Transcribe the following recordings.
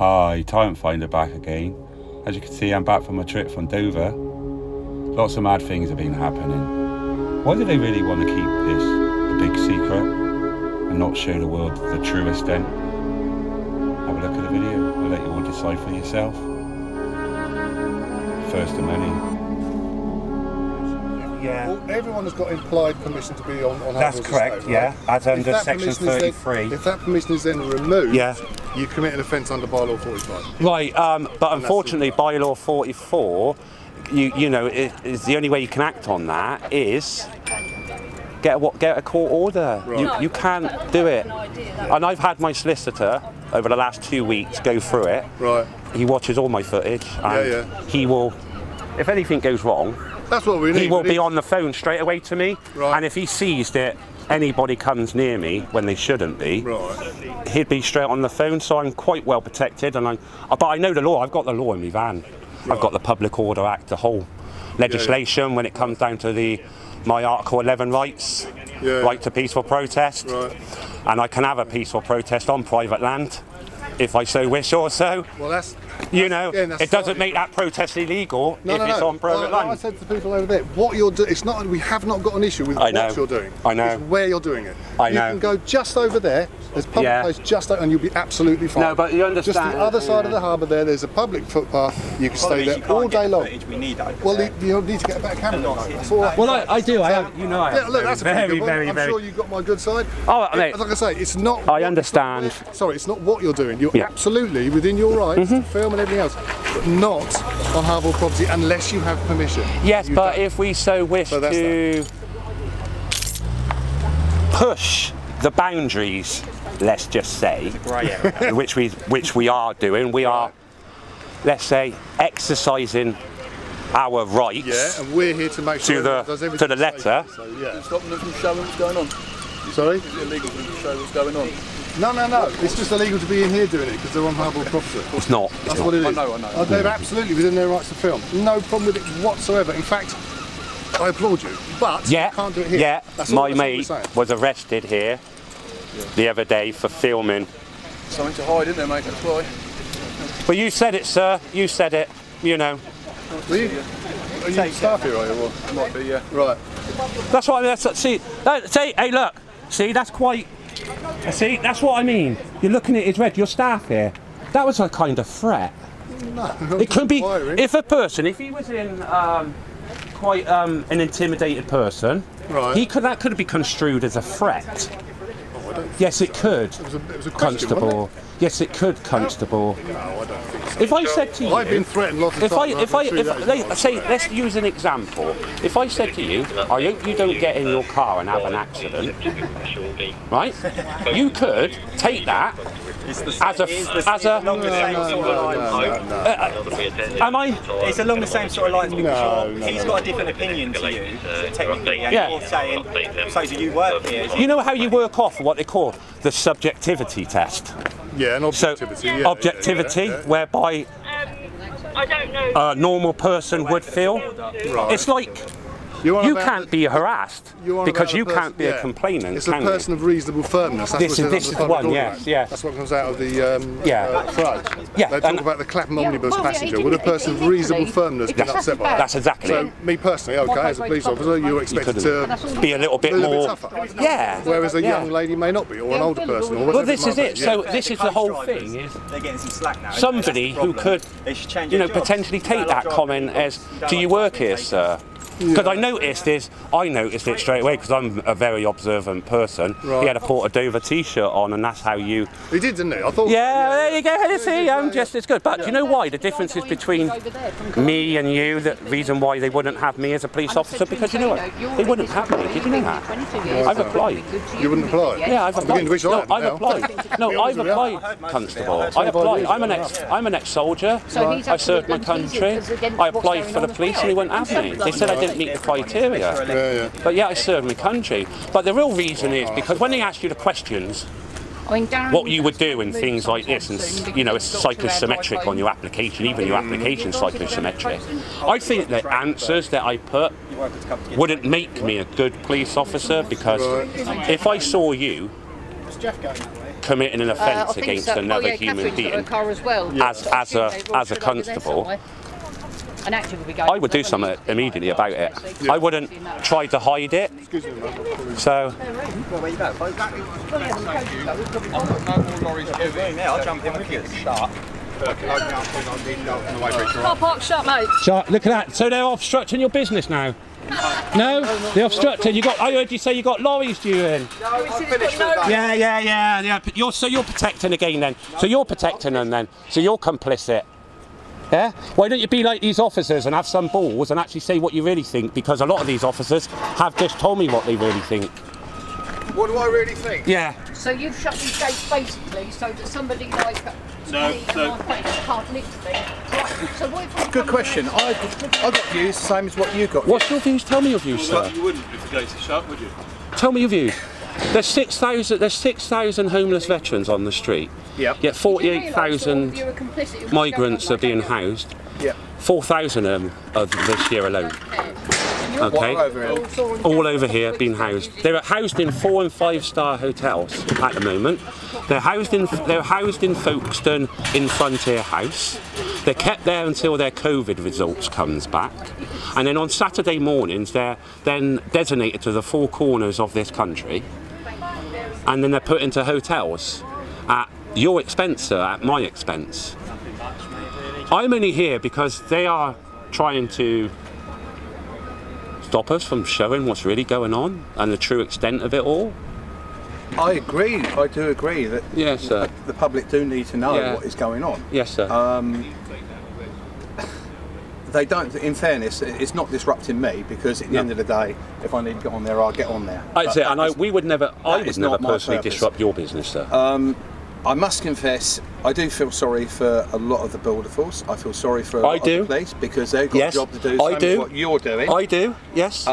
Hi, Talent Finder back again. As you can see, I'm back from a trip from Dover. Lots of mad things have been happening. Why do they really want to keep this a big secret and not show the world the true extent? Have a look at the video. I'll let you all decide for yourself. First of many. Yeah. Well, everyone has got implied permission to be on That's correct, estate, yeah. right? As under section 33. If that permission is then removed, Yeah. you commit an offence under bylaw 45. Right, but unfortunately, bylaw 44, you know, is the only way you can act on that is get a court order. Right. You can't do it. And I've had my solicitor over the last 2 weeks go through it. Right. He watches all my footage, and he will, if anything goes wrong, That's what we need. he will be on the phone straight away to me. Right. And if he sees that anybody comes near me when they shouldn't be, Right. he'd be straight on the phone. So I'm quite well protected, and but I know the law. I've got the law in my van. I've got the Public Order Act, the whole legislation when it comes down to my Article 11 rights, right to peaceful protest, and I can have a peaceful protest on private land if I so wish also. Well, that's you know, again, it doesn't make that protest illegal if it's on private land. I said to the people over there, what you're doing, it's not, we have not got an issue with what you're doing. I know. It's where you're doing it. I know. You can go just over there, there's public place just over, and you'll be absolutely fine. No, but you understand. Just the other side of the harbour there's a public footpath, you can stay there all day long. We need that. Well, you need to get a better camera. That's all. Well, I do. I have. You know, I have. Yeah, look, that's very, a very, I'm very. sure you've got my good side. Oh, mate. Like I say, it's not. I understand. Sorry, it's not what you're doing. You're absolutely within your rights to film and everything else, but not on Harville property unless you have permission. Yes, but if we so wish to push the boundaries, let's just say, which we are doing, we are, let's say, exercising our rights. Yeah, and we're here to make sure to the letter. So, yeah. Stopping them from showing what's going on. Sorry? Is it illegal for them to show what's going on? No. It's just illegal to be in here doing it because they're on Harville property. It's not. That's what it is. I know. They're absolutely within their rights to film. No problem with it whatsoever. In fact, I applaud you. But you can't do it here. Yeah, that's all, my mate was arrested here the other day for filming. Something to hide, isn't there, mate? That's why. Well, you said it, sir. You said it. You know. Are you staff here, are you? Or? Might be, yeah. Right. That's what I mean. See, hey, look. See, that's quite. See, that's what I mean. You're looking at his red. Your staff here. That was a kind of threat. No, it could be if he was in quite an intimidated person. Right. That could be construed as a threat. Yes, it could. It was a question, Constable. Yes, it could, Constable. No, I don't think so. If I said to you, I've been threatened lots of times. let's use an example. If I said to you, I hope you don't get in your car and have an accident, right? You could take that as a. Am I? It's along the same sort of lines because he's got a different opinion to you, technically, and you're saying, so do you work here? You know how you work off what they call the subjectivity test? Yeah, an objectivity. So, objectivity, whereby a normal person would feel. Right. It's like you can't be harassed because you can't be a complainant. It's a person of reasonable firmness. That's this is the one, yes. That's what comes out of the FRUD. Yeah. They talk about the Clapham omnibus passenger. Would a person of reasonable firmness be upset by that? That's exactly So, me personally, okay, as a police officer, you're expected to be a little bit more tougher. Yeah. Whereas a young lady may not be, or an older person, or whatever. Well, this is it. So this is the whole thing. Is they're getting some slack now. Somebody who could, potentially take that comment as, "Do you work here, sir?" Because I noticed it straight away because I'm a very observant person. Right. He had a Port of Dover t-shirt on, and that's how you. He did, didn't he? I thought. Yeah, there you go. See, I'm just as good. But do you know why? The difference is between me and you. The reason why they wouldn't have me as a police officer, because you know what? They wouldn't have me. Did you know that? I've applied. You wouldn't apply? Yeah, I've applied. I've applied. No, I've applied, Constable. I applied. I'm an ex-soldier. I served my country. I applied for the police, and they wouldn't have me. They said I didn't meet the criteria. But yeah, I served my country. But the real reason is because when they ask you the questions, what you would do in things like this, and you know, it's psychosymmetric on your application, even your application psychosymmetric. I think the answers that I put wouldn't make me a good police officer, because if I saw you committing an offence against another human being as a constable, I would do something immediately about it. I wouldn't try to hide it. So. I'll jump in with you at the start. Car park shut, mate. So, look at that. So they're obstructing your business now? No? They're obstructing. I heard you say you got lorries due in. Yeah. So you're protecting again then. So you're protecting them then. So you're complicit. Yeah? Why don't you be like these officers and have some balls and actually say what you really think? Because a lot of these officers have just told me what they really think. What do I really think? Yeah. So you've shut these gates basically so that somebody like can't lift them. Right. So what Good question. I've got views the same as what you got. What's your views? Tell me your views, sir. You wouldn't if the gates are shut, would you? Tell me your views. There's 6,000 homeless veterans on the street. Yep. Yet 48,000 migrants are being housed. Yep. 4,000 of this year alone. Okay. All over here being housed. They're housed in 4- and 5-star hotels at the moment. They're housed in Folkestone in Frontier House. They're kept there until their COVID results comes back. And then on Saturday mornings they're then designated to the 4 corners of this country. And then they're put into hotels at your expense, sir, at my expense. I'm only here because they are trying to stop us from showing what's really going on and the true extent of it all. I agree. I do agree that yes, sir. The public do need to know what is going on. Yes, sir. They don't, in fairness, it's not disrupting me because at the end of the day, if I need to get on there, I'll get on there. That's it, and I would never personally disrupt your business, sir. I must confess, I do feel sorry for a lot of the border force. I feel sorry for a lot of the police because they've got a job to do. Same as what you're doing. I do, yes.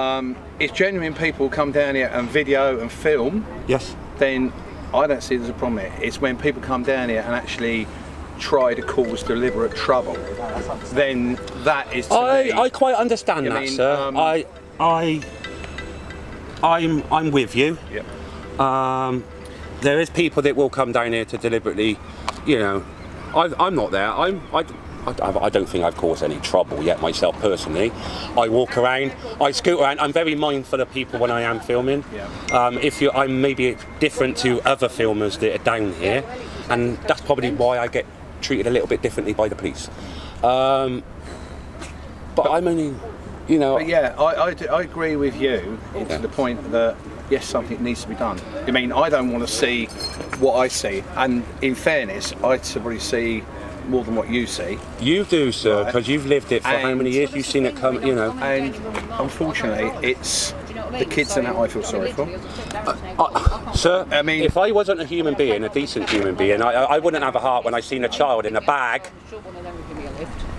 If genuine people come down here and video and film, yes, then I don't see there's a problem here. It's when people come down here and actually try to cause deliberate trouble, then that is to me. I quite understand that, sir. I'm with you. Yep. There is people that will come down here to deliberately, you know. I'm not there. I don't think I've caused any trouble yet myself personally. I walk around, I scoot around. I'm very mindful of people when I am filming. Yeah. I'm maybe different to other filmers that are down here, and that's probably why I get treated a little bit differently by the police. But I'm only, you know. But yeah, I agree with you to the point that yes, something needs to be done. I mean, I don't want to see what I see, and in fairness, I probably see more than what you see. You do, sir, because you've lived it for how many years? You've seen it come, you know. And unfortunately, it's the kids and that I feel sorry for. Sir, I mean, if I wasn't a human being, a decent human being, I wouldn't have a heart when I seen a child in a bag,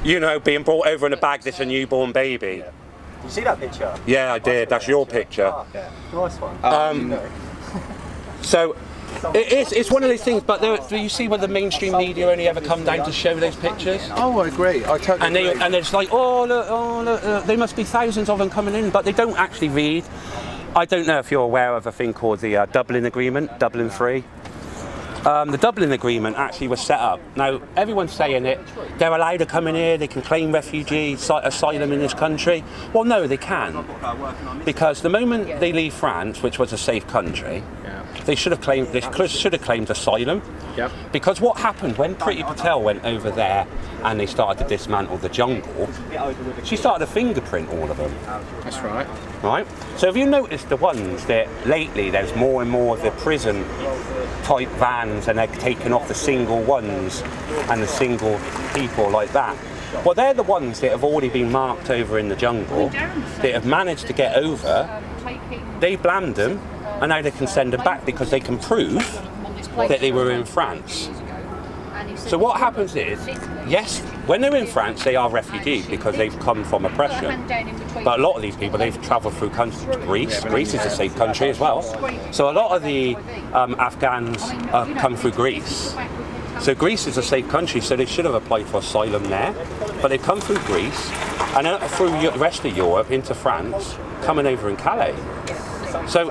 you know, being brought over in a bag that's a newborn baby. You see that picture? Yeah, I did. That's your picture. Yeah. Nice one. So, it's one of those things, but do you see where the mainstream media only ever come down to show those pictures? Oh, I agree. I totally agree. And it's like, oh look, there must be thousands of them coming in, but they don't actually read. I don't know if you're aware of a thing called the Dublin Agreement, Dublin 3. The Dublin Agreement actually was set up. Now, everyone's saying it, they're allowed to come in here, they can claim refugee asylum in this country. Well, no, they can. Because the moment they leave France, which was a safe country, they should have claimed asylum. Yep. Because what happened when Priti Patel went over there and they started to dismantle the jungle, she started to fingerprint all of them. That's right. Right? So have you noticed the ones that lately there's more and more of the prison type vans and they're taking off the single ones and the single people like that? Well, they're the ones that have already been marked over in the jungle, that have managed to get over, they blamed them, and now they can send them back because they can prove that they were in France. So what happens is, yes, when they're in France, they are refugees because they've come from oppression. But a lot of these people, they've travelled through Greece. Greece is a safe country as well. So a lot of the Afghans come through Greece. So Greece is a safe country, so they should have applied for asylum there. But they've come through Greece and then through the rest of Europe into France, coming over in Calais. So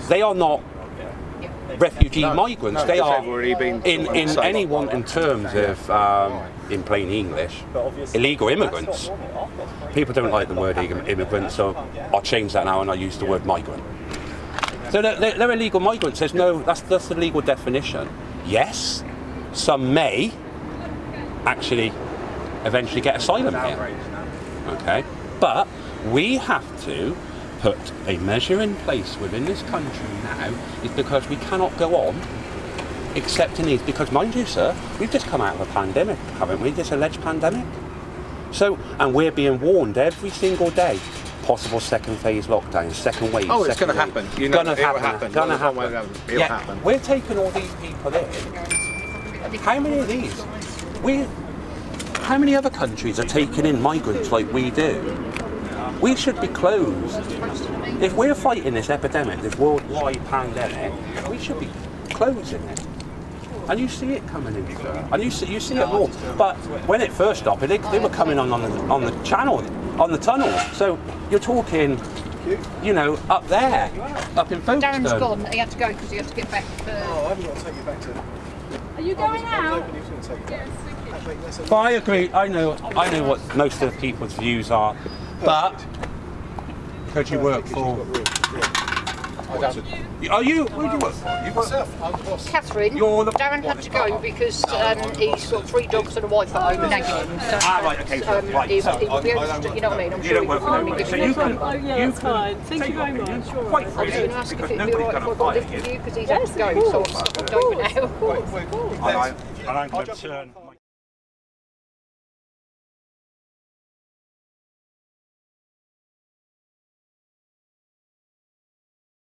they are not refugee migrants. They because are, they've already been in safe. anyone in terms of, in plain English, illegal immigrants. People don't like the word immigrant, so I'll change that now and I'll use the word migrant. So they're illegal migrants. There's no, that's the legal definition. Yes, some may actually eventually get asylum here. Okay, but we have to put a measure in place within this country now, is because we cannot go on accepting these, because mind you sir, we've just come out of a pandemic, haven't we, this alleged pandemic? So, and we're being warned every single day, possible second phase lockdown, second wave. Oh, it's going to happen. You know, Gonna happen. It'll happen. We're taking all these people in. How many of these? How many other countries are taking in migrants like we do? We should be closed. If we're fighting this epidemic, this worldwide pandemic, we should be closing it. And you see it coming in, sir. And you see it more. But when it first started, they were coming on the channel, on the tunnel. So you're talking, you know, up there, up in Folkestone. Darren's gone. He had to go because he had to get back. Oh, I haven't got to take you back to. Are you going out? But I agree. I know what most of the people's views are, but because you work for. Are you? Who do you work for? You work for Catherine. Darren had to go because he's got 3 dogs and a wife at home nagging him. So, right, okay, right. He won't be able to, you know what I mean? I'm You sure don't he work will for only me, give so you you time. can. Oh yeah, that's fine. Thank you very much. Quite I was freely, going to ask if because it'd be nobody's alright if I going to got fight lift you. with you because he's had to go, so I've stopped over now. And I'm going to turn.